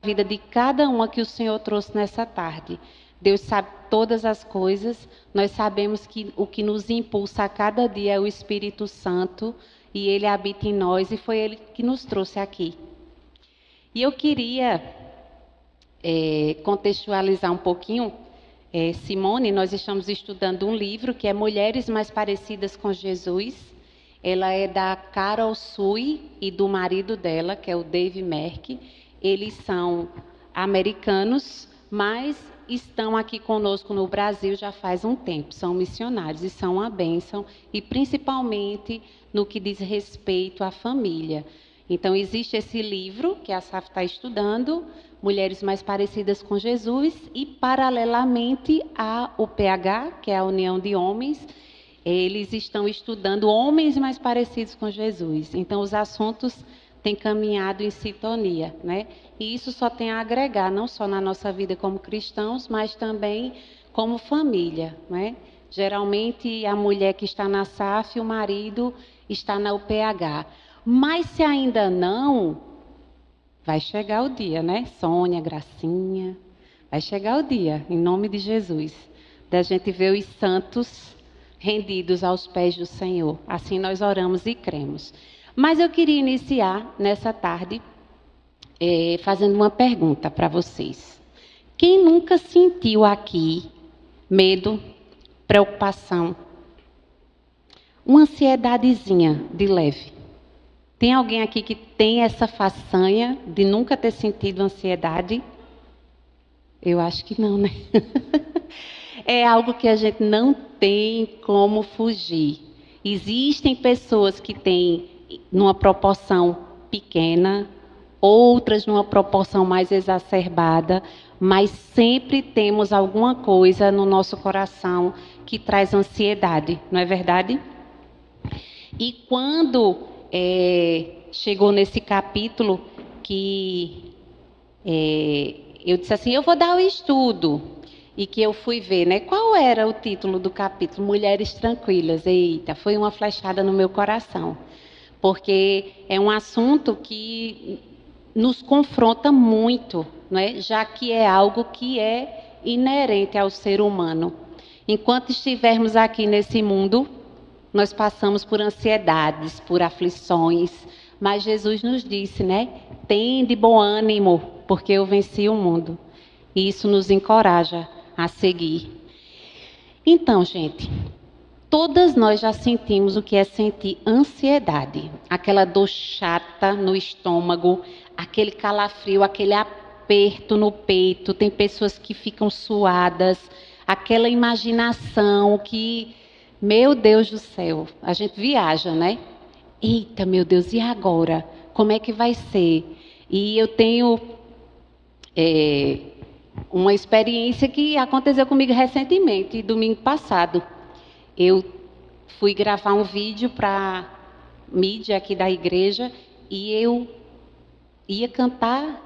vida de cada uma que o Senhor trouxe nessa tarde. Deus sabe todas as coisas, nós sabemos que o que nos impulsa a cada dia é o Espírito Santo, e Ele habita em nós, e foi Ele que nos trouxe aqui. E eu queria contextualizar um pouquinho. Simone, nós estamos estudando um livro que é Mulheres Mais Parecidas com Jesus. Ela é da Carol Sui e do marido dela, que é o Dave Merck. Eles são americanos, mas estão aqui conosco no Brasil já faz um tempo. São missionários e são uma bênção, e principalmente no que diz respeito à família. Então, existe esse livro que a SAF está estudando, Mulheres Mais Parecidas com Jesus, e, paralelamente, a UPH, que é a União de Homens, eles estão estudando homens mais parecidos com Jesus. Então, os assuntos têm caminhado em sintonia, né? E isso só tem a agregar, não só na nossa vida como cristãos, mas também como família, né? Geralmente, a mulher que está na SAF, o marido está na UPH. Mas se ainda não, vai chegar o dia, né? Sônia, Gracinha, vai chegar o dia, em nome de Jesus, da gente ver os santos rendidos aos pés do Senhor. Assim nós oramos e cremos. Mas eu queria iniciar nessa tarde fazendo uma pergunta para vocês. Quem nunca sentiu aqui medo, preocupação, uma ansiedadezinha de leve? Tem alguém aqui que tem essa façanha de nunca ter sentido ansiedade? Eu acho que não, né? É algo que a gente não tem como fugir. Existem pessoas que têm numa proporção pequena, outras numa proporção mais exacerbada, mas sempre temos alguma coisa no nosso coração que traz ansiedade, não é verdade? E quando chegou nesse capítulo que eu disse assim, eu vou dar o estudo, e que eu fui ver, né? Qual era o título do capítulo? Mulheres Tranquilas. Eita, foi uma flechada no meu coração, porque é um assunto que nos confronta muito, né? Já que é algo que é inerente ao ser humano. Enquanto estivermos aqui nesse mundo, nós passamos por ansiedades, por aflições, mas Jesus nos disse, né? Tende bom ânimo, porque eu venci o mundo. E isso nos encoraja a seguir. Então, gente, todas nós já sentimos o que é sentir ansiedade. Aquela dor chata no estômago, aquele calafrio, aquele aperto no peito. Tem pessoas que ficam suadas, aquela imaginação que... Meu Deus do céu, a gente viaja, né? Eita, meu Deus, e agora? Como é que vai ser? E eu tenho uma experiência que aconteceu comigo recentemente, domingo passado. Eu fui gravar um vídeo para mídia aqui da igreja e eu ia cantar,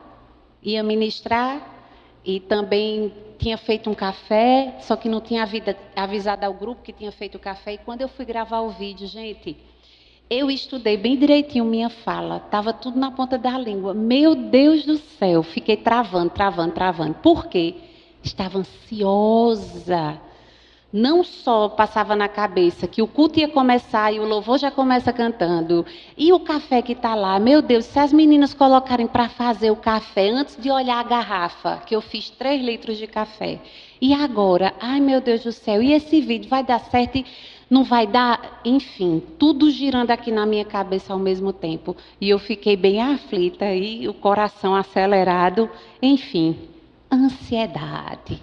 ia ministrar e também tinha feito um café, só que não tinha avisado ao grupo que tinha feito o café. E quando eu fui gravar o vídeo, gente, eu estudei bem direitinho minha fala, estava tudo na ponta da língua. Meu Deus do céu, fiquei travando. Por quê? Estava ansiosa. Não só passava na cabeça que o culto ia começar e o louvor já começa cantando. E o café que está lá, meu Deus, se as meninas colocarem para fazer o café antes de olhar a garrafa, que eu fiz 3 litros de café. E agora? Ai, meu Deus do céu, e esse vídeo vai dar certo e não vai dar? Enfim, tudo girando aqui na minha cabeça ao mesmo tempo. E eu fiquei bem aflita e o coração acelerado. Enfim, a ansiedade,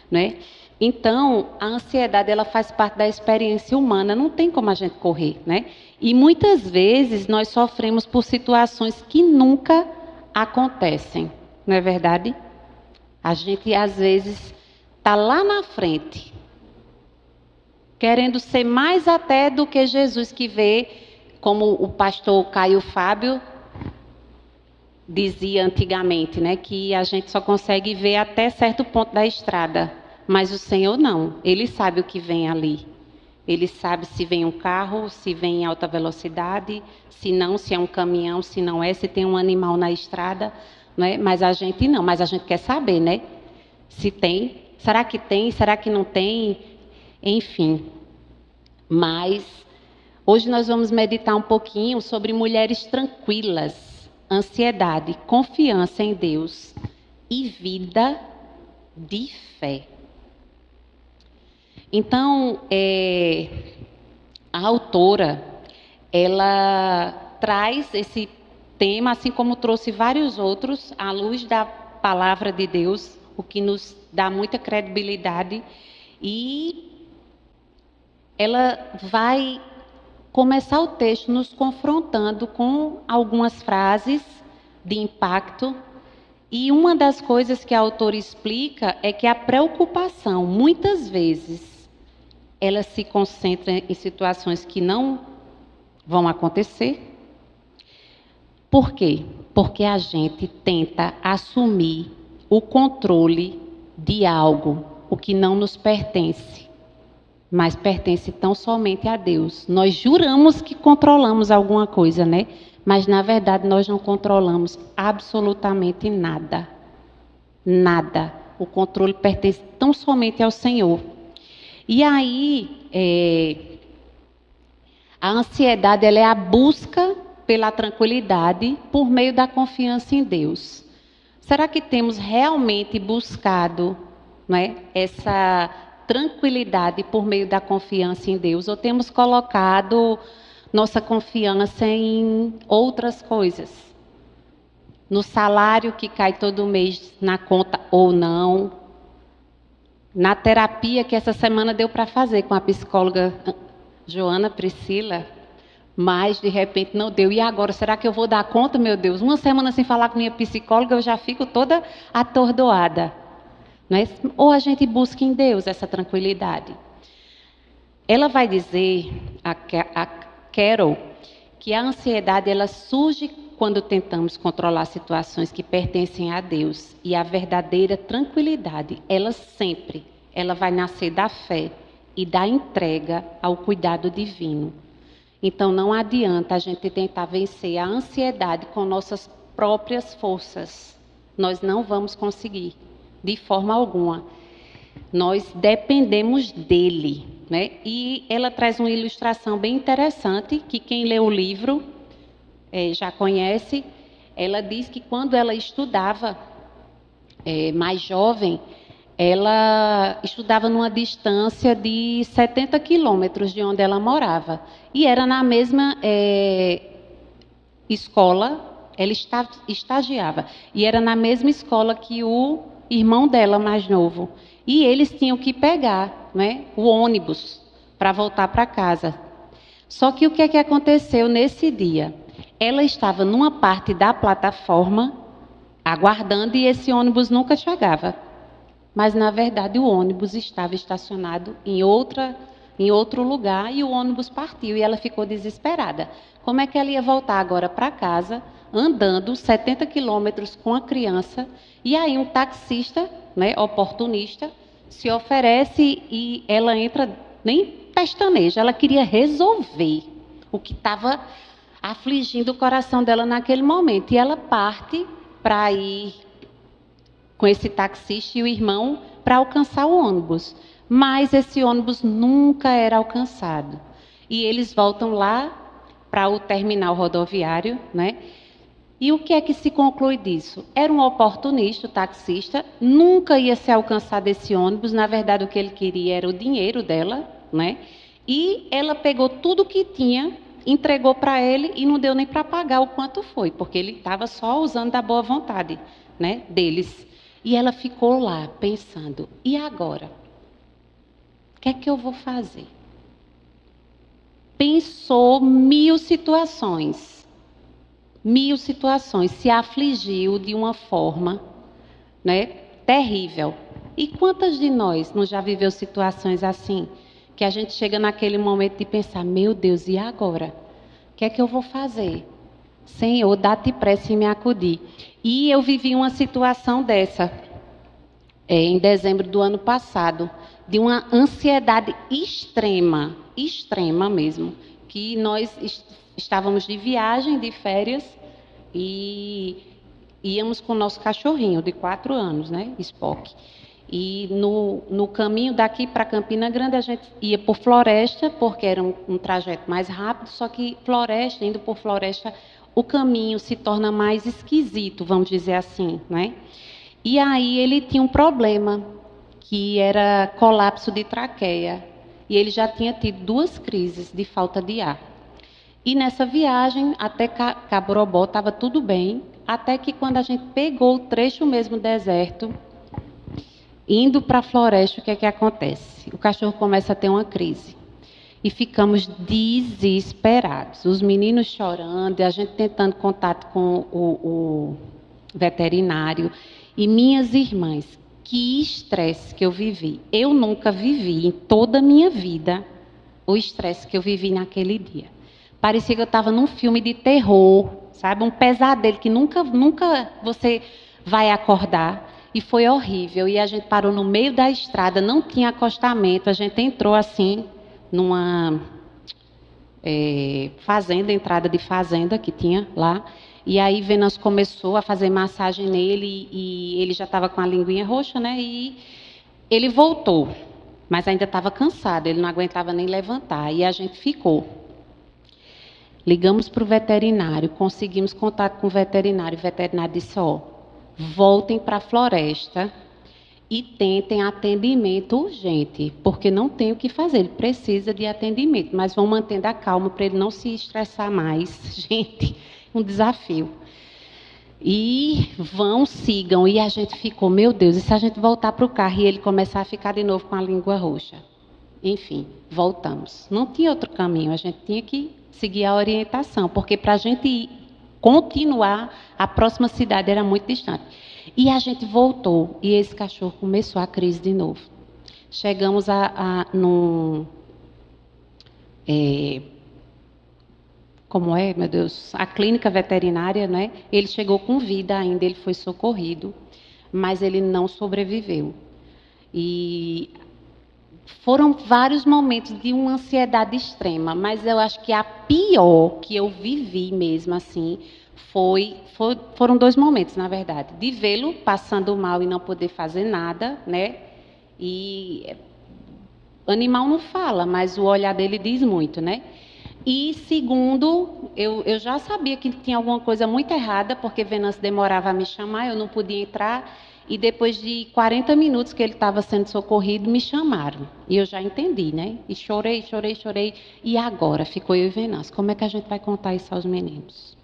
né? Então, a ansiedade, ela faz parte da experiência humana, não tem como a gente correr, né? E muitas vezes nós sofremos por situações que nunca acontecem, não é verdade? A gente, às vezes, está lá na frente, querendo ser mais até do que Jesus, que vê, como o pastor Caio Fábio dizia antigamente, né? Que a gente só consegue ver até certo ponto da estrada. Mas o Senhor não, Ele sabe o que vem ali. Ele sabe se vem um carro, se vem em alta velocidade, se não, se é um caminhão, se não é, se tem um animal na estrada, não é? Mas a gente não, mas a gente quer saber, né? Se tem, será que não tem? Enfim. Mas hoje nós vamos meditar um pouquinho sobre mulheres tranquilas, ansiedade, confiança em Deus e vida de fé. Então, a autora, ela traz esse tema, assim como trouxe vários outros, à luz da palavra de Deus, o que nos dá muita credibilidade, e ela vai começar o texto nos confrontando com algumas frases de impacto. E uma das coisas que a autora explica é que a preocupação, muitas vezes, ela se concentra em situações que não vão acontecer. Por quê? Porque a gente tenta assumir o controle de algo, o que não nos pertence, mas pertence tão somente a Deus. Nós juramos que controlamos alguma coisa, né? Mas, na verdade, nós não controlamos absolutamente nada. Nada. O controle pertence tão somente ao Senhor. E aí, a ansiedade, ela é a busca pela tranquilidade por meio da confiança em Deus. Será que temos realmente buscado, não é, essa tranquilidade por meio da confiança em Deus? Ou temos colocado nossa confiança em outras coisas? No salário que cai todo mês na conta ou não? Na terapia que essa semana deu para fazer com a psicóloga Joana Priscila, mas de repente não deu. E agora, será que eu vou dar conta, meu Deus? Uma semana sem falar com minha psicóloga, eu já fico toda atordoada. Não é? Ou a gente busca em Deus essa tranquilidade. Ela vai dizer, a Carol, que a ansiedade ela surge quando tentamos controlar situações que pertencem a Deus. E a verdadeira tranquilidade, ela vai nascer da fé e da entrega ao cuidado divino. Então, não adianta a gente tentar vencer a ansiedade com nossas próprias forças. Nós não vamos conseguir, de forma alguma. Nós dependemos dele, né? E ela traz uma ilustração bem interessante, que quem lê o livro já conhece. Ela diz que quando ela estudava, mais jovem, ela estudava numa distância de 70 quilômetros de onde ela morava. E era na mesma escola, ela estagiava. E era na mesma escola que o irmão dela mais novo. E eles tinham que pegar, né, o ônibus para voltar para casa. Só que o que é que aconteceu nesse dia? Ela estava numa parte da plataforma, aguardando, e esse ônibus nunca chegava. Mas, na verdade, o ônibus estava estacionado em outro lugar e o ônibus partiu e ela ficou desesperada. Como é que ela ia voltar agora para casa, andando 70 quilômetros com a criança, e aí um taxista, né, oportunista, se oferece e ela entra, nem pestaneja, ela queria resolver o que estava afligindo o coração dela naquele momento. E ela parte para ir com esse taxista e o irmão para alcançar o ônibus. Mas esse ônibus nunca era alcançado. E eles voltam lá para o terminal rodoviário, né? E o que é que se conclui disso? Era um oportunista, o taxista, nunca ia ser alcançado esse ônibus. Na verdade, o que ele queria era o dinheiro dela, né? E ela pegou tudo que tinha, entregou para ele e não deu nem para pagar o quanto foi, porque ele estava só usando da boa vontade, né, deles. E ela ficou lá pensando, e agora? O que é que eu vou fazer? Pensou mil situações, se afligiu de uma forma, né, terrível. E quantas de nós não já viveu situações assim, que a gente chega naquele momento de pensar, meu Deus, e agora? O que é que eu vou fazer? Senhor, dá-te pressa em me acudir. E eu vivi uma situação dessa. em dezembro do ano passado, de uma ansiedade extrema, extrema mesmo, que nós estávamos de viagem, de férias, e íamos com o nosso cachorrinho de 4 anos, né, Spock. E no caminho daqui para Campina Grande, a gente ia por floresta, porque era um trajeto mais rápido, só que floresta, indo por floresta, o caminho se torna mais esquisito, vamos dizer assim, né? E aí ele tinha um problema, que era colapso de traqueia. E ele já tinha tido 2 crises de falta de ar. E nessa viagem, até Caborobó, estava tudo bem, até que quando a gente pegou o trecho mesmo deserto, indo para a floresta, o que é que acontece? O cachorro começa a ter uma crise. E ficamos desesperados. Os meninos chorando, e a gente tentando contato com o veterinário. E minhas irmãs, que estresse que eu vivi. Eu nunca vivi em toda a minha vida o estresse que eu vivi naquele dia. Parecia que eu estava num filme de terror, sabe? Um pesadelo que nunca você vai acordar. E foi horrível. E a gente parou no meio da estrada, não tinha acostamento. A gente entrou assim, numa fazenda, entrada de fazenda que tinha lá. E aí Venâncio começou a fazer massagem nele e ele já estava com a linguinha roxa, né? E ele voltou, mas ainda estava cansado, ele não aguentava nem levantar. E a gente ficou. Ligamos para o veterinário, conseguimos contato com o veterinário disse, voltem para a floresta e tentem atendimento urgente, porque não tem o que fazer, ele precisa de atendimento, mas vão mantendo a calma para ele não se estressar mais. Gente, um desafio. E sigam. E a gente ficou, meu Deus, e se a gente voltar para o carro e ele começar a ficar de novo com a língua roxa? Enfim, voltamos. Não tinha outro caminho, a gente tinha que seguir a orientação, porque para a gente continuar, a próxima cidade era muito distante. E a gente voltou, e esse cachorro começou a crise de novo. Chegamos como é, meu Deus? A clínica veterinária, né? Ele chegou com vida ainda, ele foi socorrido, mas ele não sobreviveu. E foram vários momentos de uma ansiedade extrema, mas eu acho que a pior que eu vivi mesmo assim foram 2 momentos, na verdade, de vê-lo passando mal e não poder fazer nada, né? E animal não fala, mas o olhar dele diz muito, né? E segundo, eu já sabia que tinha alguma coisa muito errada, porque Venâncio demorava a me chamar, eu não podia entrar. E depois de 40 minutos que ele estava sendo socorrido, me chamaram. E eu já entendi, né? E chorei. E agora? Ficou eu e Venâncio. Como é que a gente vai contar isso aos meninos?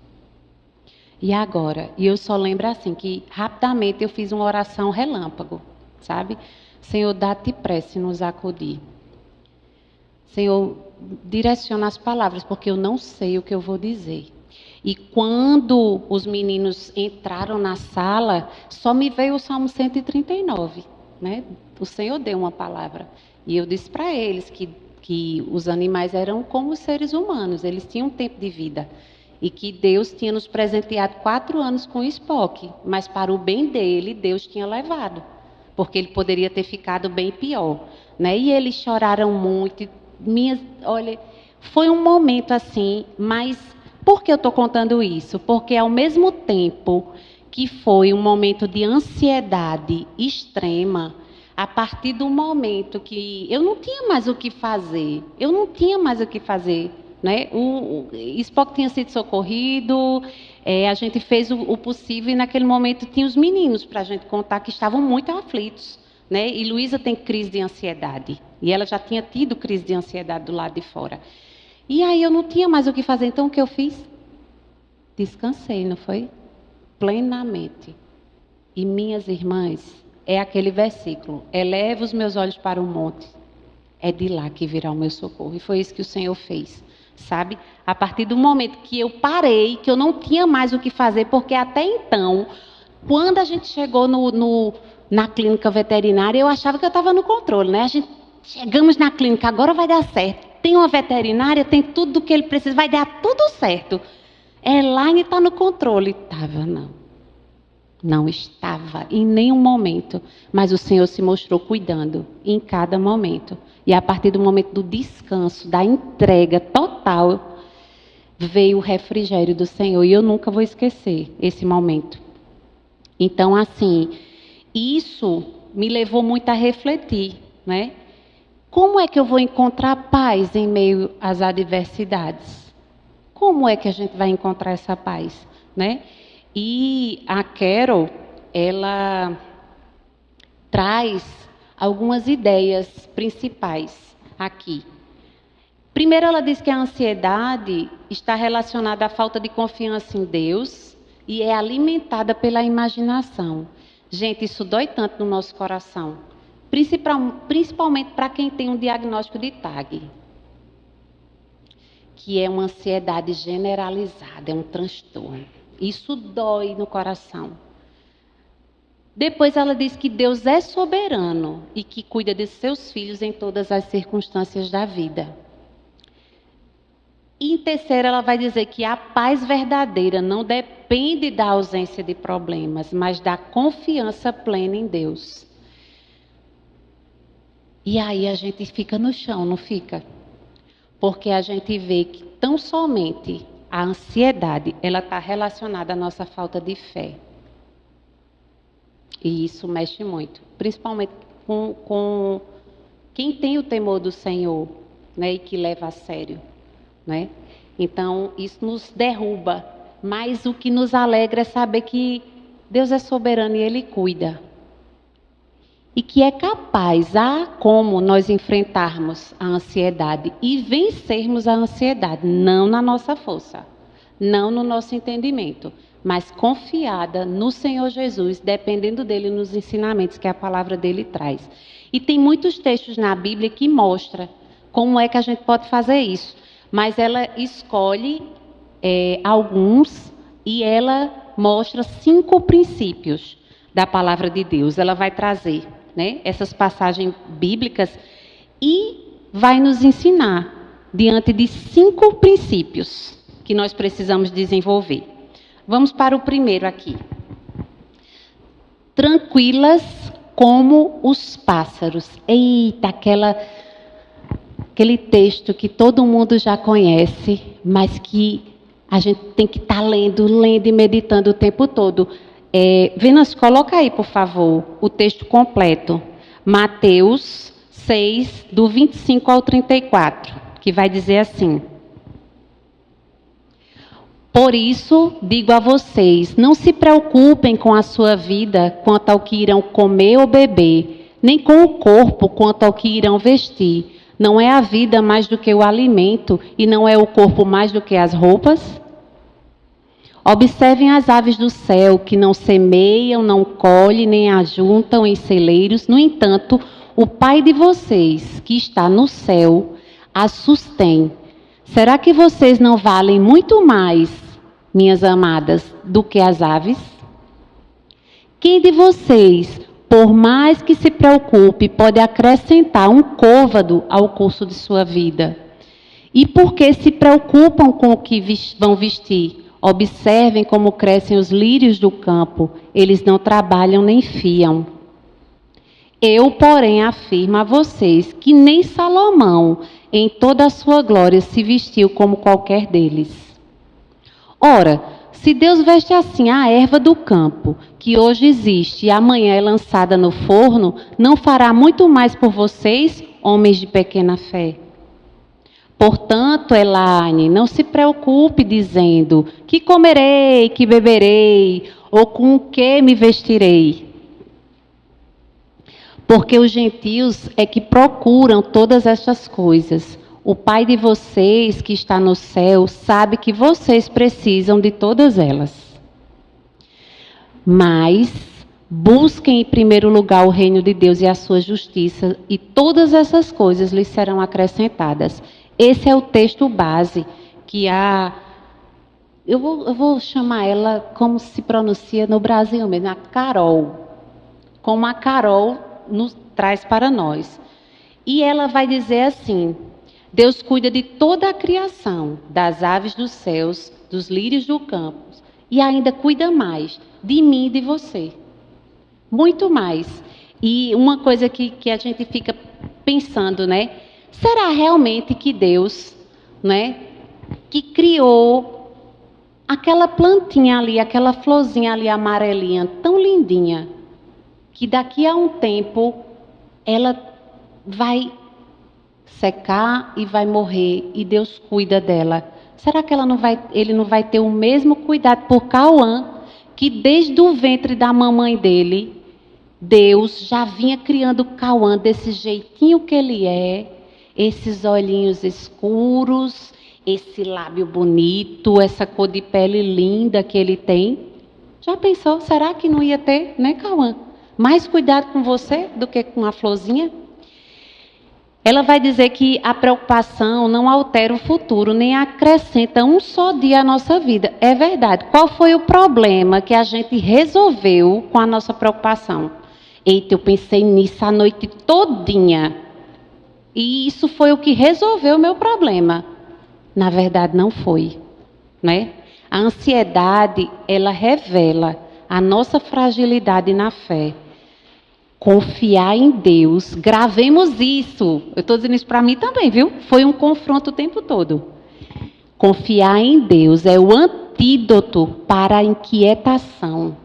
E agora? E eu só lembro assim, que rapidamente eu fiz uma oração relâmpago, sabe? Senhor, dá-te pressa em nos acudir. Senhor, direciona as palavras, porque eu não sei o que eu vou dizer. E quando os meninos entraram na sala, só me veio o Salmo 139, né? O Senhor deu uma palavra. E eu disse para eles que os animais eram como os seres humanos, eles tinham um tempo de vida. E que Deus tinha nos presenteado 4 anos com o Spock, mas para o bem dele, Deus tinha levado. Porque ele poderia ter ficado bem pior, né? E eles choraram muito. Olha, foi um momento assim, mas por que eu estou contando isso? Porque ao mesmo tempo que foi um momento de ansiedade extrema, a partir do momento que eu não tinha mais o que fazer, né? O Spock tinha sido socorrido, a gente fez o possível e naquele momento tinha os meninos para a gente contar que estavam muito aflitos, né? E Luísa tem crise de ansiedade, e ela já tinha tido crise de ansiedade do lado de fora. E aí eu não tinha mais o que fazer, então o que eu fiz? Descansei, não foi? Plenamente. E minhas irmãs, é aquele versículo, eleva os meus olhos para o monte, é de lá que virá o meu socorro. E foi isso que o Senhor fez, sabe? A partir do momento que eu parei, que eu não tinha mais o que fazer, porque até então, quando a gente chegou na clínica veterinária, eu achava que eu estava no controle, né? Chegamos na clínica, agora vai dar certo. Tem uma veterinária, tem tudo o que ele precisa, vai dar tudo certo. Elaine está no controle. Estava, não. Não estava em nenhum momento, mas o Senhor se mostrou cuidando em cada momento. E a partir do momento do descanso, da entrega total, veio o refrigério do Senhor. E eu nunca vou esquecer esse momento. Então, assim, isso me levou muito a refletir, né? Como é que eu vou encontrar paz em meio às adversidades? Como é que a gente vai encontrar essa paz, né? E a Carol, ela traz algumas ideias principais aqui. Primeiro, ela diz que a ansiedade está relacionada à falta de confiança em Deus e é alimentada pela imaginação. Gente, isso dói tanto no nosso coração, principalmente para quem tem um diagnóstico de TAG, que é uma ansiedade generalizada, é um transtorno. Isso dói no coração. Depois ela diz que Deus é soberano e que cuida de seus filhos em todas as circunstâncias da vida. E em terceiro, ela vai dizer que a paz verdadeira não depende da ausência de problemas, mas da confiança plena em Deus. E aí a gente fica no chão, não fica? Porque a gente vê que tão somente a ansiedade, ela está relacionada à nossa falta de fé. E isso mexe muito, principalmente com quem tem o temor do Senhor, né, e que leva a sério, né? Então, isso nos derruba, mas o que nos alegra é saber que Deus é soberano e Ele cuida. E que é capaz, como nós enfrentarmos a ansiedade e vencermos a ansiedade, não na nossa força, não no nosso entendimento, mas confiada no Senhor Jesus, dependendo dele nos ensinamentos que a palavra dele traz. E tem muitos textos na Bíblia que mostram como é que a gente pode fazer isso, mas ela escolhe alguns e ela mostra 5 princípios da palavra de Deus. Ela vai trazer, né, essas passagens bíblicas e vai nos ensinar diante de 5 princípios que nós precisamos desenvolver. Vamos para o primeiro aqui. Tranquilas como os pássaros. Eita, aquele texto que todo mundo já conhece, mas que a gente tem que estar lendo e meditando o tempo todo. Venus, coloca aí, por favor, o texto completo. Mateus 6, do 25 ao 34, que vai dizer assim: por isso, digo a vocês, não se preocupem com a sua vida quanto ao que irão comer ou beber, nem com o corpo quanto ao que irão vestir. Não é a vida mais do que o alimento, e não é o corpo mais do que as roupas? Observem as aves do céu, que não semeiam, não colhem, nem ajuntam em celeiros. No entanto, o Pai de vocês, que está no céu, as sustém. Será que vocês não valem muito mais, minhas amadas, do que as aves? Quem de vocês, por mais que se preocupe, pode acrescentar um côvado ao curso de sua vida? E por que se preocupam com o que vão vestir? Observem como crescem os lírios do campo. Eles não trabalham nem fiam. Eu, porém, afirmo a vocês que nem Salomão, em toda a sua glória, se vestiu como qualquer deles. Ora, se Deus veste assim a erva do campo, que hoje existe e amanhã é lançada no forno, não fará muito mais por vocês, homens de pequena fé? Portanto, Elaine, não se preocupe dizendo: que comerei, que beberei, ou com o que me vestirei? Porque os gentios é que procuram todas estas coisas. O Pai de vocês, que está no céu, sabe que vocês precisam de todas elas. Mas busquem em primeiro lugar o reino de Deus e a sua justiça, e todas essas coisas lhes serão acrescentadas. Esse é o texto base que eu vou chamar ela como se pronuncia no Brasil mesmo, a Carol. Como a Carol nos traz para nós. E ela vai dizer assim: Deus cuida de toda a criação, das aves dos céus, dos lírios do campo, E ainda cuida mais de mim e de você. Muito mais. E uma coisa que a gente fica pensando, né? Será realmente que Deus, né, que criou aquela plantinha ali, aquela florzinha ali amarelinha, tão lindinha, que daqui a um tempo ela vai secar e vai morrer e Deus cuida dela? Será que ele não vai ter o mesmo cuidado por Cauã, que desde o ventre da mamãe dele, Deus já vinha criando Cauã desse jeitinho que ele é, esses olhinhos escuros, esse lábio bonito, essa cor de pele linda que ele tem? Já pensou? Será que não ia ter, né, Cauã? Mais cuidado com você do que com a florzinha? Ela vai dizer que a preocupação não altera o futuro, nem acrescenta um só dia à nossa vida. É verdade. Qual foi o problema que a gente resolveu com a nossa preocupação? Eita, eu pensei nisso a noite todinha. E isso foi o que resolveu o meu problema. Na verdade, não foi, né? A ansiedade, ela revela a nossa fragilidade na fé. Confiar em Deus, gravemos isso. Eu estou dizendo isso para mim também, viu? Foi um confronto o tempo todo. Confiar em Deus é o antídoto para a inquietação.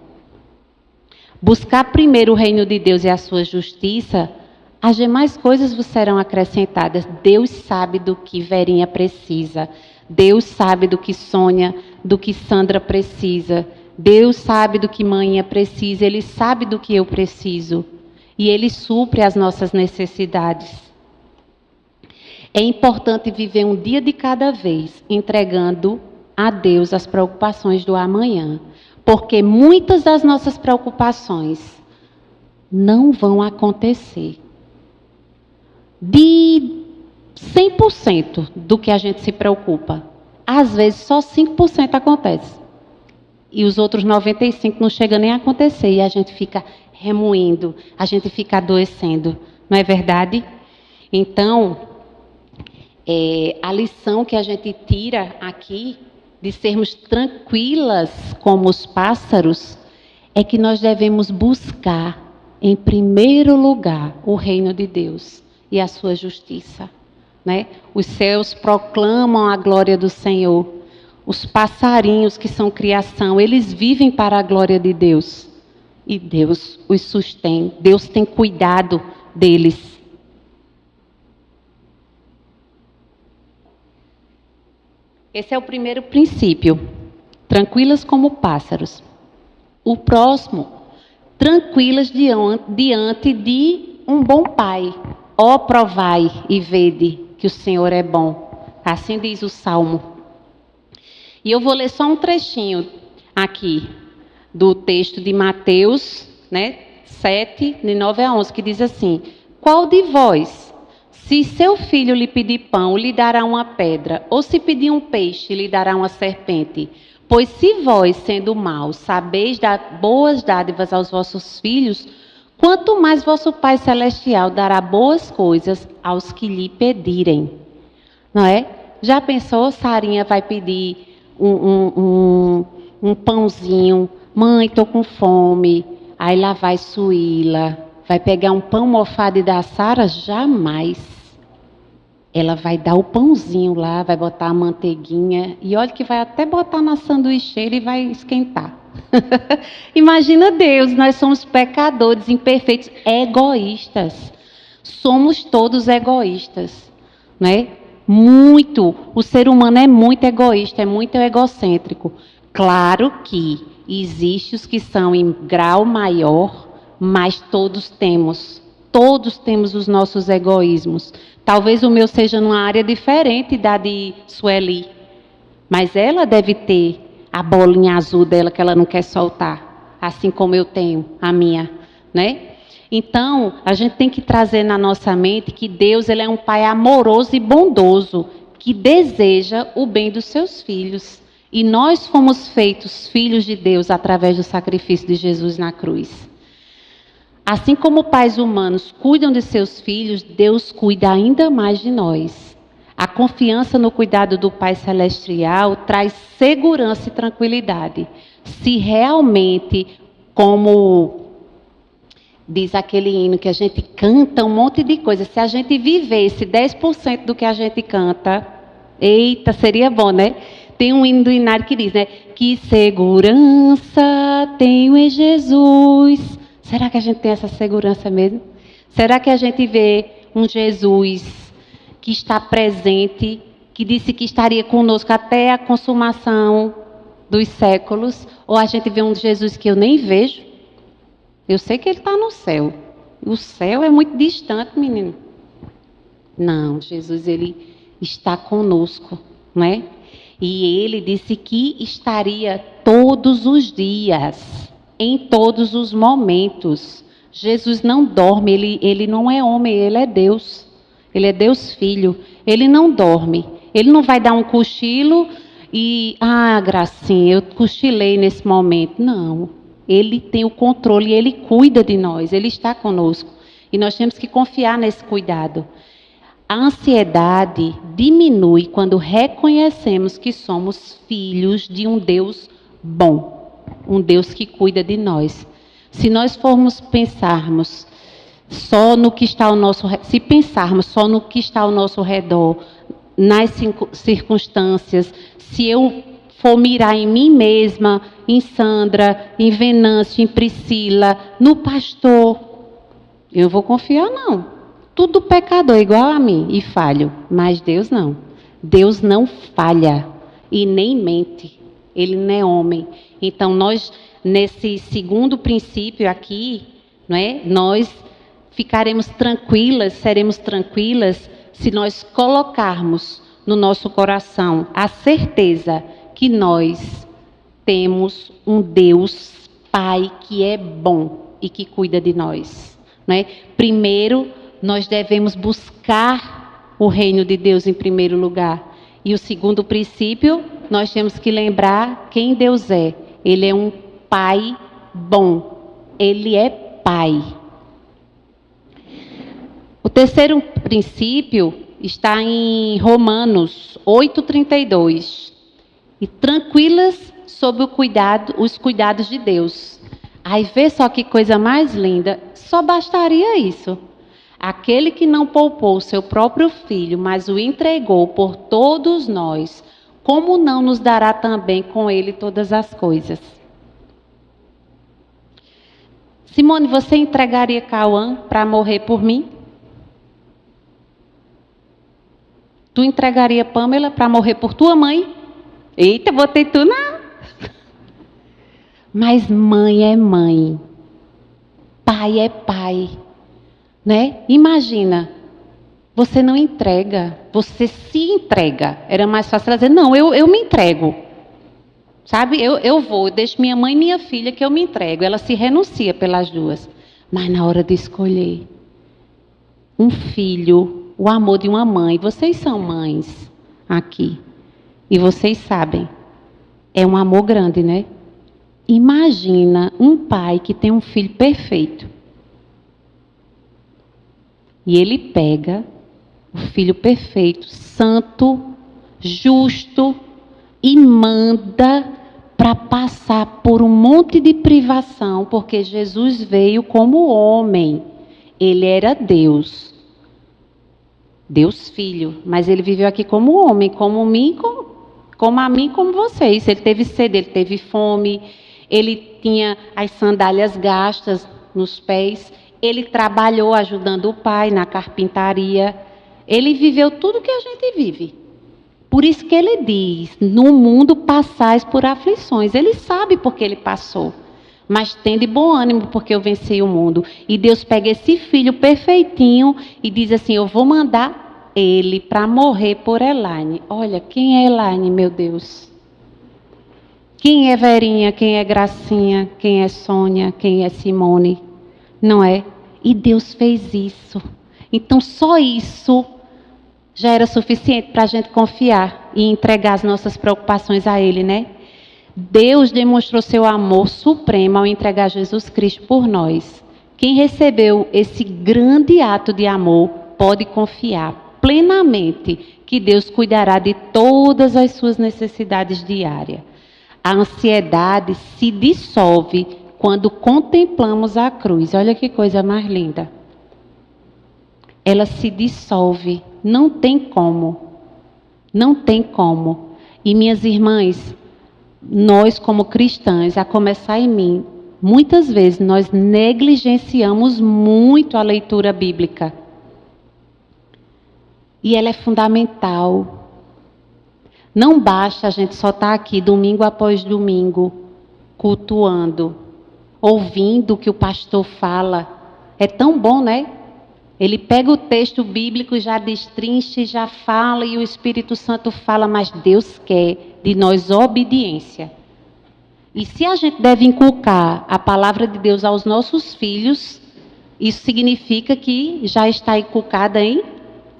Buscar primeiro o reino de Deus e a sua justiça, as demais coisas vos serão acrescentadas. Deus sabe do que Verinha precisa. Deus sabe do que Sônia, do que Sandra precisa. Deus sabe do que Manhã precisa. Ele sabe do que eu preciso. E Ele supre as nossas necessidades. É importante viver um dia de cada vez, entregando a Deus as preocupações do amanhã. Porque muitas das nossas preocupações não vão acontecer. De 100% do que a gente se preocupa, às vezes só 5% acontece. E os outros 95% não chegam nem a acontecer. E a gente fica remoendo, a gente fica adoecendo. Não é verdade? Então, a lição que a gente tira aqui, de sermos tranquilas como os pássaros, é que nós devemos buscar, em primeiro lugar, o reino de Deus e a sua justiça, né? Os céus proclamam a glória do Senhor. Os passarinhos que são criação, eles vivem para a glória de Deus. E Deus os sustém. Deus tem cuidado deles. Esse é o primeiro princípio. Tranquilas como pássaros. O próximo, tranquilas diante de um bom Pai. Ó, provai e vede que o Senhor é bom. Assim diz o Salmo. E eu vou ler só um trechinho aqui do texto de Mateus, né, 7, de 9 a 11, que diz assim: qual de vós, se seu filho lhe pedir pão, lhe dará uma pedra? Ou se pedir um peixe, lhe dará uma serpente? Pois se vós, sendo maus, sabeis dar boas dádivas aos vossos filhos, quanto mais vosso Pai Celestial dará boas coisas aos que lhe pedirem. Não é? Já pensou, Sarinha vai pedir um pãozinho? Mãe, estou com fome. Aí lá vai Suíla. Vai pegar um pão mofado e dar a Sara? Jamais. Ela vai dar o pãozinho lá, vai botar a manteiguinha. E olha que vai até botar na sanduicheira e vai esquentar. Imagina Deus, nós somos pecadores, imperfeitos, egoístas. Somos todos egoístas, né? Muito. O ser humano é muito egoísta, é muito egocêntrico. Claro que existem os que são em grau maior, mas todos temos os nossos egoísmos. Talvez o meu seja numa área diferente da de Sueli, mas ela deve ter a bolinha azul dela que ela não quer soltar, assim como eu tenho a minha, né? Então, a gente tem que trazer na nossa mente que Deus, ele é um Pai amoroso e bondoso, que deseja o bem dos seus filhos. E nós fomos feitos filhos de Deus através do sacrifício de Jesus na cruz. Assim como pais humanos cuidam de seus filhos, Deus cuida ainda mais de nós. A confiança no cuidado do Pai Celestial traz segurança e tranquilidade. Se realmente, como diz aquele hino que a gente canta um monte de coisa, se a gente vivesse 10% do que a gente canta, eita, seria bom, né? Tem um hino do Inário que diz, né? Que segurança tenho em Jesus. Será que a gente tem essa segurança mesmo? Será que a gente vê um Jesus que está presente, que disse que estaria conosco até a consumação dos séculos? Ou a gente vê um Jesus que eu nem vejo? Eu sei que ele está no céu. O céu é muito distante, menino. Não, Jesus, ele está conosco, não é? E ele disse que estaria todos os dias, em todos os momentos. Jesus não dorme, ele não é homem, ele é Deus. Ele é Deus Filho. Ele não dorme. Ele não vai dar um cochilo e, gracinha, eu cochilei nesse momento. Não. Ele tem o controle, ele cuida de nós, ele está conosco. E nós temos que confiar nesse cuidado. A ansiedade diminui quando reconhecemos que somos filhos de um Deus bom, um Deus que cuida de nós. Se nós formos pensarmos só no que está ao nosso, se pensarmos só no que está ao nosso redor, nas circunstâncias, se eu for mirar em mim mesma, em Sandra, em Venâncio, em Priscila, no pastor, eu vou confiar não. Tudo pecador igual a mim e falho, mas Deus não. Deus não falha e nem mente. Ele não é homem. Então nós, nesse segundo princípio aqui, não é? Nós ficaremos tranquilas, seremos tranquilas se nós colocarmos no nosso coração a certeza que nós temos um Deus Pai que é bom e que cuida de nós, não é? Primeiro, nós devemos buscar o reino de Deus em primeiro lugar. E o segundo princípio, nós temos que lembrar quem Deus é. Ele é um Pai bom. Ele é Pai. O terceiro princípio está em Romanos 8:32. E tranquilas sob os cuidados de Deus. Aí vê só que coisa mais linda. Só bastaria isso. Aquele que não poupou seu próprio filho, mas o entregou por todos nós, como não nos dará também com ele todas as coisas? Simone, você entregaria Cauã para morrer por mim? Tu entregaria Pamela para morrer por tua mãe? Eita, botei tu na... Mas mãe é mãe. Pai é pai. Né? Imagina, você não entrega, você se entrega. Era mais fácil ela dizer, não, eu me entrego. Sabe, eu vou, eu deixo minha mãe e minha filha que eu me entrego. Ela se renuncia pelas duas. Mas na hora de escolher um filho, o amor de uma mãe, vocês são mães aqui. E vocês sabem, é um amor grande, né? Imagina um pai que tem um filho perfeito. E ele pega o filho perfeito, santo, justo, e manda para passar por um monte de privação, porque Jesus veio como homem. Ele era Deus. Deus Filho, mas ele viveu aqui como homem, como a mim, como vocês. Ele teve sede, ele teve fome, ele tinha as sandálias gastas nos pés. Ele trabalhou ajudando o pai na carpintaria. Ele viveu tudo que a gente vive. Por isso que ele diz, no mundo passais por aflições. Ele sabe porque ele passou. Mas tende bom ânimo porque eu venci o mundo. E Deus pega esse filho perfeitinho e diz assim, eu vou mandar ele para morrer por Elaine. Olha, quem é Elaine, meu Deus? Quem é Verinha, quem é Gracinha, quem é Sônia, quem é Simone? Não é? E Deus fez isso. Então, só isso já era suficiente para a gente confiar e entregar as nossas preocupações a Ele, né? Deus demonstrou seu amor supremo ao entregar Jesus Cristo por nós. Quem recebeu esse grande ato de amor pode confiar plenamente que Deus cuidará de todas as suas necessidades diárias. A ansiedade se dissolve quando contemplamos a cruz. Olha que coisa mais linda. Ela se dissolve. Não tem como. Não tem como. E minhas irmãs, nós como cristãs, a começar em mim, muitas vezes nós negligenciamos muito a leitura bíblica. E ela é fundamental. Não basta a gente só estar aqui domingo após domingo, cultuando, ouvindo o que o pastor fala. É tão bom, né? Ele pega o texto bíblico, já destrincha, já fala, e o Espírito Santo fala, mas Deus quer de nós obediência. E se a gente deve inculcar a palavra de Deus aos nossos filhos, isso significa que já está inculcada em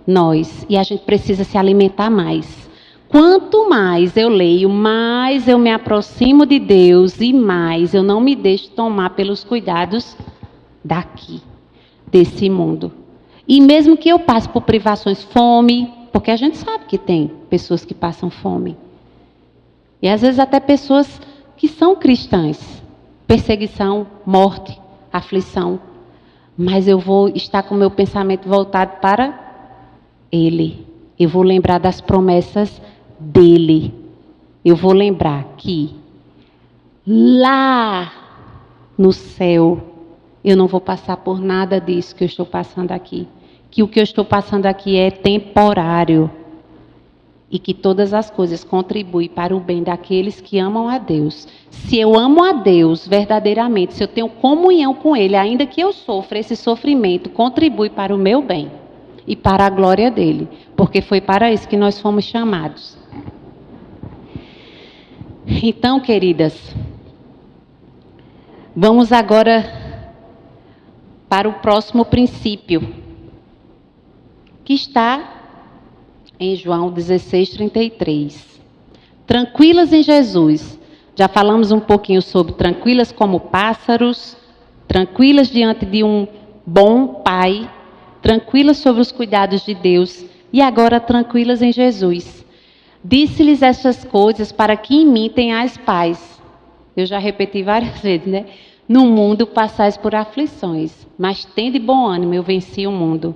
nós. E a gente precisa se alimentar mais. Quanto mais eu leio, mais eu me aproximo de Deus e mais eu não me deixo tomar pelos cuidados daqui, desse mundo. E mesmo que eu passe por privações, fome, porque a gente sabe que tem pessoas que passam fome. E às vezes até pessoas que são cristãs. Perseguição, morte, aflição. Mas eu vou estar com o meu pensamento voltado para Ele. Eu vou lembrar das promessas dEle. Eu vou lembrar que lá no céu eu não vou passar por nada disso que eu estou passando aqui. Que o que eu estou passando aqui é temporário. E que todas as coisas contribuem para o bem daqueles que amam a Deus. Se eu amo a Deus verdadeiramente, se eu tenho comunhão com Ele, ainda que eu sofra esse sofrimento, contribui para o meu bem e para a glória dEle. Porque foi para isso que nós fomos chamados. Então, queridas, vamos agora para o próximo princípio, que está em João 16:33. Tranquilas em Jesus. Já falamos um pouquinho sobre tranquilas como pássaros, tranquilas diante de um bom Pai, tranquilas sobre os cuidados de Deus e agora tranquilas em Jesus. Disse-lhes estas coisas para que em mim tenhais paz. Eu já repeti várias vezes, né? No mundo passais por aflições, mas tende bom ânimo, eu venci o mundo.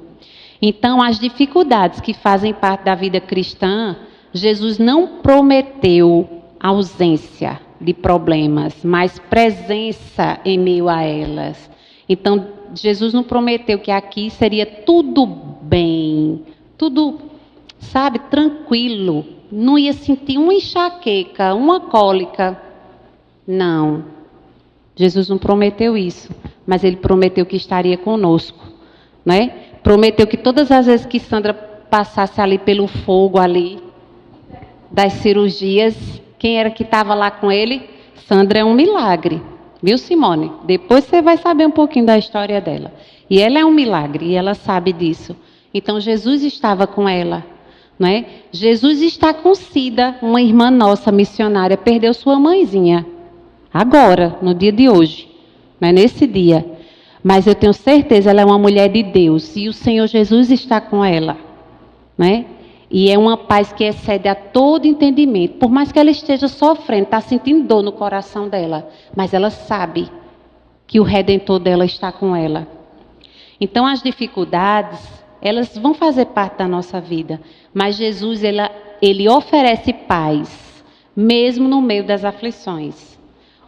Então, as dificuldades que fazem parte da vida cristã, Jesus não prometeu ausência de problemas, mas presença em meio a elas. Então, Jesus não prometeu que aqui seria tudo bem, tudo, sabe, tranquilo. Não ia sentir uma enxaqueca, uma cólica. Não. Jesus não prometeu isso, mas Ele prometeu que estaria conosco, né? Prometeu que todas as vezes que Sandra passasse ali pelo fogo ali, das cirurgias, quem era que estava lá com Ele? Sandra é um milagre, viu, Simone? Depois você vai saber um pouquinho da história dela. E ela é um milagre, e ela sabe disso. Então Jesus estava com ela, né? Jesus está com Cida, uma irmã nossa missionária, perdeu sua mãezinha. Agora, no dia de hoje, não é nesse dia. Mas eu tenho certeza, ela é uma mulher de Deus. E o Senhor Jesus está com ela. Né? E é uma paz que excede a todo entendimento. Por mais que ela esteja sofrendo, está sentindo dor no coração dela. Mas ela sabe que o Redentor dela está com ela. Então as dificuldades, elas vão fazer parte da nossa vida. Mas Jesus, ele oferece paz, mesmo no meio das aflições.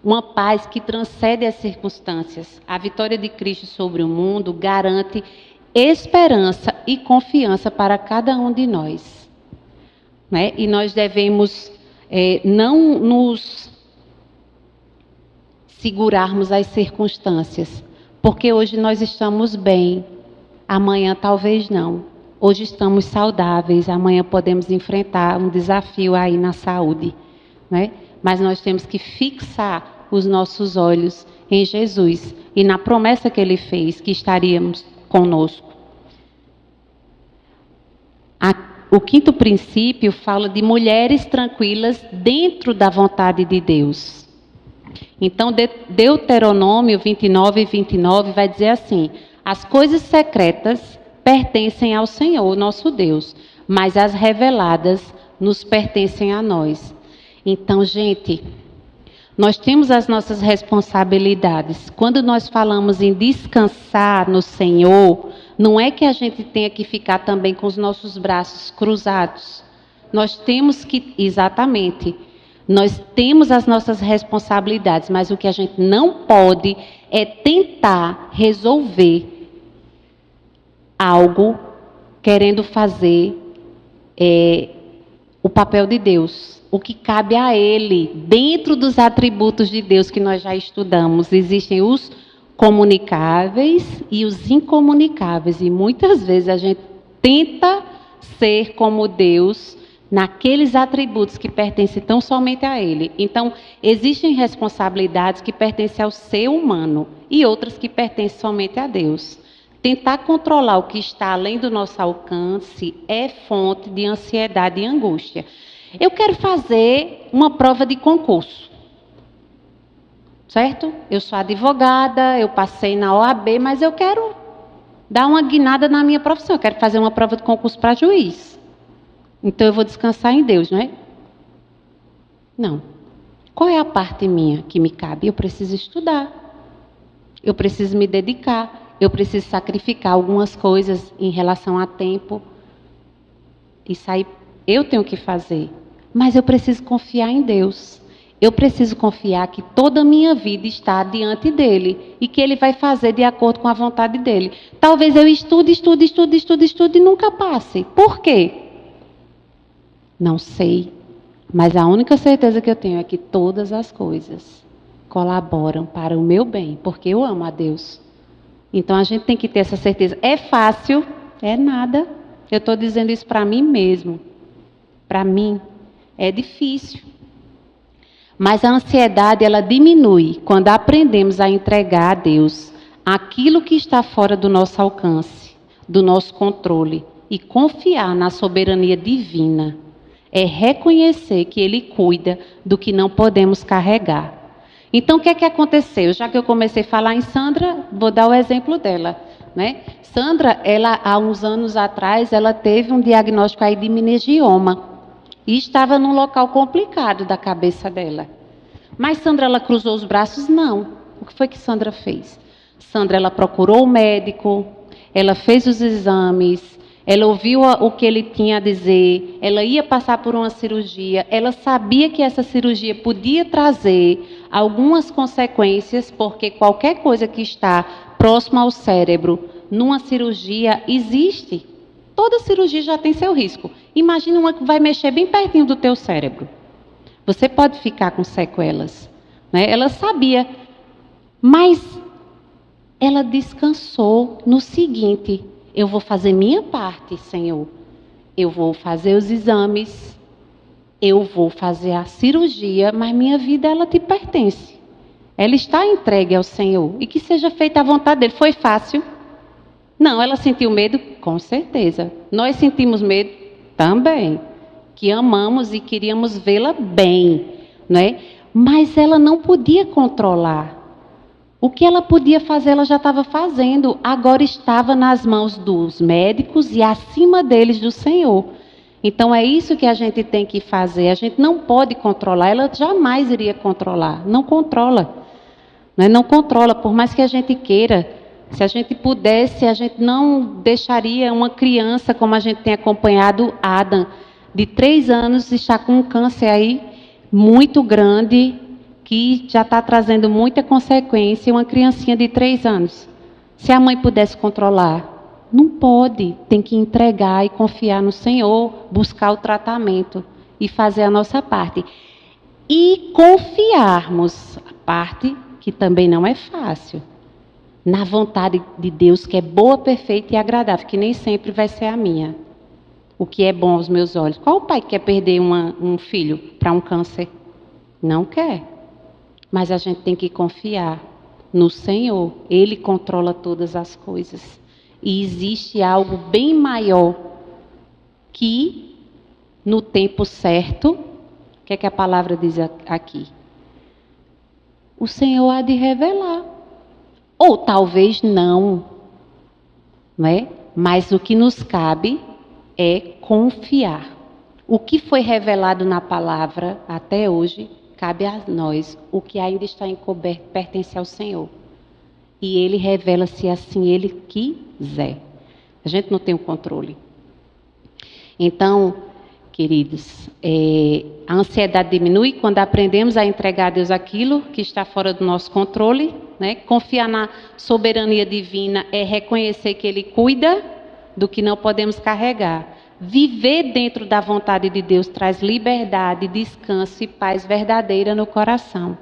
Uma paz que transcende as circunstâncias. A vitória de Cristo sobre o mundo garante esperança e confiança para cada um de nós. Né? E nós devemos não nos segurarmos às circunstâncias. Porque hoje nós estamos bem, amanhã talvez não. Hoje estamos saudáveis, amanhã podemos enfrentar um desafio aí na saúde. Né? Mas nós temos que fixar os nossos olhos em Jesus e na promessa que Ele fez, que estaríamos conosco. O quinto princípio fala de mulheres tranquilas dentro da vontade de Deus. Então, Deuteronômio 29:29 vai dizer assim: as coisas secretas pertencem ao Senhor, nosso Deus, mas as reveladas nos pertencem a nós. Então, gente, Nós temos as nossas responsabilidades. Quando nós falamos em descansar no Senhor, não é que a gente tenha que ficar também com os nossos braços cruzados. Nós temos que, exatamente, nós temos as nossas responsabilidades, mas o que a gente não pode é tentar resolver algo querendo fazer o papel de Deus, o que cabe a Ele, dentro dos atributos de Deus que nós já estudamos. Existem os comunicáveis e os incomunicáveis, e muitas vezes a gente tenta ser como Deus naqueles atributos que pertencem tão somente a Ele. Então, existem responsabilidades que pertencem ao ser humano e outras que pertencem somente a Deus. Tentar controlar o que está além do nosso alcance é fonte de ansiedade e angústia. Eu quero fazer uma prova de concurso, certo? Eu sou advogada, eu passei na OAB, mas eu quero dar uma guinada na minha profissão. Eu quero fazer uma prova de concurso para juiz. Então eu vou descansar em Deus, não é? Não. Qual é a parte minha que me cabe? Eu preciso estudar. Eu preciso me dedicar. Eu preciso sacrificar algumas coisas em relação a tempo. Isso aí eu tenho que fazer. Mas eu preciso confiar em Deus. Eu preciso confiar que toda a minha vida está diante dEle. E que Ele vai fazer de acordo com a vontade dEle. Talvez eu estude e nunca passe. Por quê? Não sei. Mas a única certeza que eu tenho é que todas as coisas colaboram para o meu bem. Porque eu amo a Deus. Então, a gente tem que ter essa certeza. É fácil? É nada. Eu estou dizendo isso para mim mesmo. Para mim, é difícil. Mas a ansiedade, ela diminui quando aprendemos a entregar a Deus aquilo que está fora do nosso alcance, do nosso controle, e confiar na soberania divina. É reconhecer que Ele cuida do que não podemos carregar. Então, o que é que aconteceu? Já que eu comecei a falar em Sandra, vou dar o exemplo dela, né? Sandra, ela, há uns anos atrás, ela teve um diagnóstico aí de meningioma e estava num local complicado da cabeça dela. Mas Sandra, ela cruzou os braços? Não. O que foi que Sandra fez? Sandra, ela procurou o médico, ela fez os exames, ela ouviu o que ele tinha a dizer, ela ia passar por uma cirurgia, ela sabia que essa cirurgia podia trazer algumas consequências, porque qualquer coisa que está próxima ao cérebro, numa cirurgia, existe. Toda cirurgia já tem seu risco. Imagina uma que vai mexer bem pertinho do teu cérebro. Você pode ficar com sequelas, né? Ela sabia, mas ela descansou no seguinte: eu vou fazer minha parte, Senhor. Eu vou fazer os exames, eu vou fazer a cirurgia, mas minha vida, ela te pertence. Ela está entregue ao Senhor. E que seja feita a vontade dEle. Foi fácil? Não. Ela sentiu medo? Com certeza. Nós sentimos medo? Também. Que amamos e queríamos vê-la bem, né? Mas ela não podia controlar. O que ela podia fazer, ela já estava fazendo. Agora estava nas mãos dos médicos e acima deles do Senhor. Então é isso que a gente tem que fazer. A gente não pode controlar. Ela jamais iria controlar. Não controla. Não controla, por mais que a gente queira. Se a gente pudesse, a gente não deixaria uma criança, como a gente tem acompanhado Adam, de 3 anos, está com um câncer aí muito grande, que já está trazendo muita consequência, uma criancinha de 3 anos. Se a mãe pudesse controlar, não pode, tem que entregar e confiar no Senhor, buscar o tratamento e fazer a nossa parte. E confiarmos, a parte que também não é fácil, na vontade de Deus, que é boa, perfeita e agradável, que nem sempre vai ser a minha. O que é bom aos meus olhos. Qual pai quer perder um filho para um câncer? Não quer. Mas a gente tem que confiar no Senhor. Ele controla todas as coisas. E existe algo bem maior que, no tempo certo, o que é que a palavra diz aqui? O Senhor há de revelar. Ou talvez não, né? Mas o que nos cabe é confiar. O que foi revelado na palavra até hoje, cabe a nós. O que ainda está encoberto pertence ao Senhor. E Ele revela se assim Ele quiser. A gente não tem o controle. Então, queridos, a ansiedade diminui quando aprendemos a entregar a Deus aquilo que está fora do nosso controle, né? Confiar na soberania divina é reconhecer que Ele cuida do que não podemos carregar. Viver dentro da vontade de Deus traz liberdade, descanso e paz verdadeira no coração.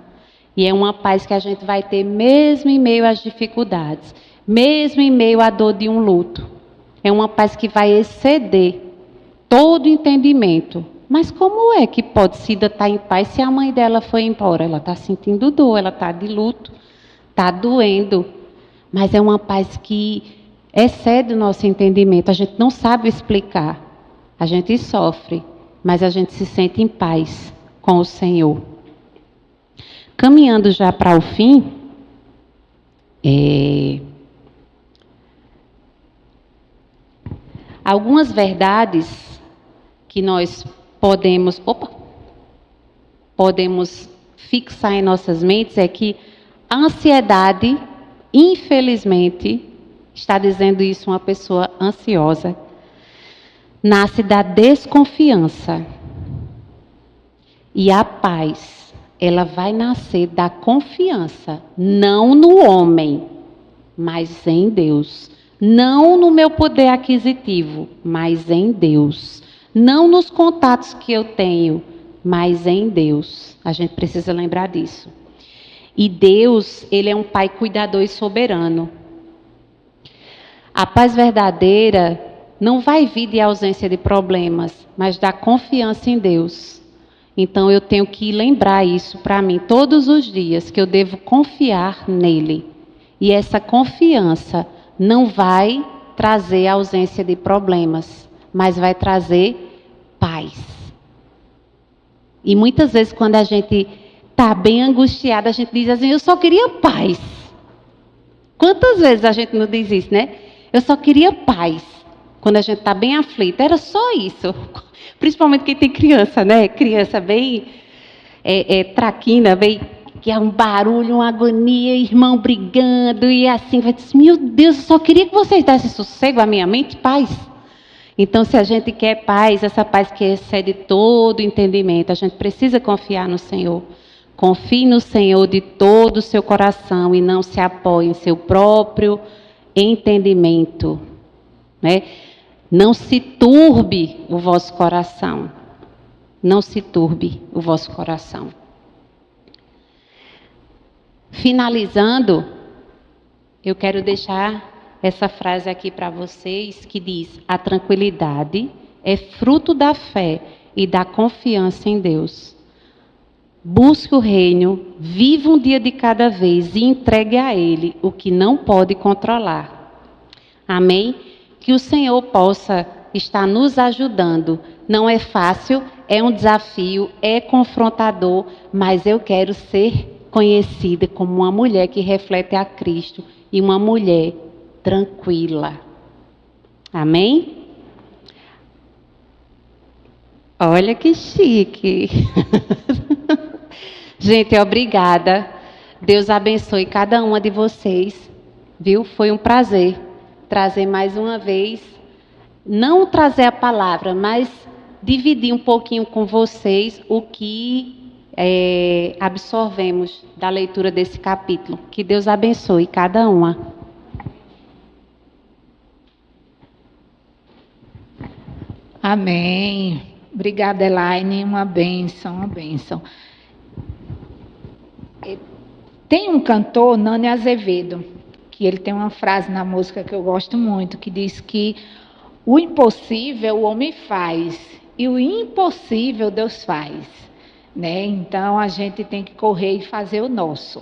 E é uma paz que a gente vai ter mesmo em meio às dificuldades, mesmo em meio à dor de um luto. É uma paz que vai exceder todo entendimento. Mas como é que pode Cida estar em paz se a mãe dela foi embora? Ela está sentindo dor, ela está de luto, está doendo. Mas é uma paz que excede o nosso entendimento. A gente não sabe explicar. A gente sofre, mas a gente se sente em paz com o Senhor. Caminhando já para o fim, algumas verdades que nós podemos fixar em nossas mentes é que a ansiedade, infelizmente, está dizendo isso uma pessoa ansiosa, nasce da desconfiança. E a paz, ela vai nascer da confiança, não no homem, mas em Deus. Não no meu poder aquisitivo, mas em Deus. Não nos contatos que eu tenho, mas em Deus. A gente precisa lembrar disso. E Deus, Ele é um Pai cuidador e soberano. A paz verdadeira não vai vir de ausência de problemas, mas da confiança em Deus. Então eu tenho que lembrar isso para mim todos os dias, que eu devo confiar nele. E essa confiança não vai trazer ausência de problemas, mas vai trazer paz. E muitas vezes quando a gente está bem angustiada, a gente diz assim, eu só queria paz. Quantas vezes a gente não diz isso, né? Eu só queria paz. Quando a gente está bem aflita, era só isso. Principalmente quem tem criança, né? Criança bem traquina, bem, que é um barulho, uma agonia, irmão brigando, e assim, vai dizer, meu Deus, eu só queria que vocês dessem sossego à minha mente, paz. Então, se a gente quer paz, essa paz que excede todo entendimento, a gente precisa confiar no Senhor. Confie no Senhor de todo o seu coração e não se apoie em seu próprio entendimento, né? Não se turbe o vosso coração. Não se turbe o vosso coração. Finalizando, eu quero deixar essa frase aqui para vocês que diz: a tranquilidade é fruto da fé e da confiança em Deus. Busque o reino, viva um dia de cada vez e entregue a Ele o que não pode controlar. Amém? Que o Senhor possa estar nos ajudando. Não é fácil, é um desafio, é confrontador, mas eu quero ser conhecida como uma mulher que reflete a Cristo e uma mulher tranquila. Amém? Olha que chique. Gente, obrigada. Deus abençoe cada uma de vocês. Viu? Foi um prazer trazer mais uma vez, não trazer a palavra, mas dividir um pouquinho com vocês o que absorvemos da leitura desse capítulo. Que Deus abençoe cada uma. Amém. Obrigada, Elaine. Uma bênção, uma bênção. Tem um cantor, Nani Azevedo, que ele tem uma frase na música que eu gosto muito, que diz que o impossível o homem faz e o impossível Deus faz, né? Então a gente tem que correr e fazer o nosso,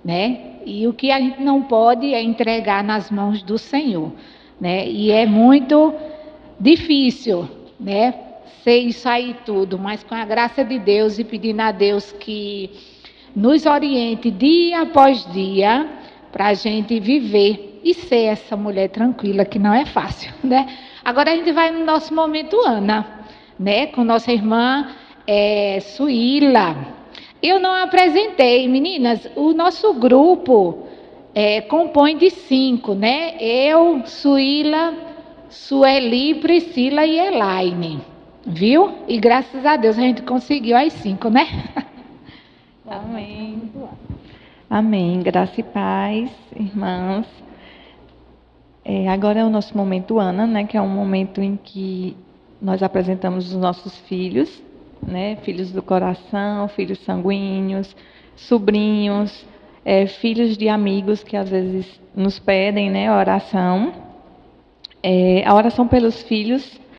né? E o que a gente não pode é entregar nas mãos do Senhor, né? E é muito difícil, né? Ser isso aí tudo, mas com a graça de Deus e pedindo a Deus que nos oriente dia após dia para a gente viver e ser essa mulher tranquila, que não é fácil, né? Agora a gente vai no nosso momento Ana, né? Com nossa irmã Suíla. Eu não apresentei, meninas, o nosso grupo compõe de 5, né? Eu, Suíla, Sueli, Priscila e Elaine, viu? E graças a Deus a gente conseguiu as 5, né? Amém. Amém. Graça e paz, irmãs. Agora é o nosso momento Ana, né? Que é um momento em que nós apresentamos os nossos filhos, né? Filhos do coração, filhos sanguíneos, sobrinhos, filhos de amigos que às vezes nos pedem, né? Oração. A oração pelos filhos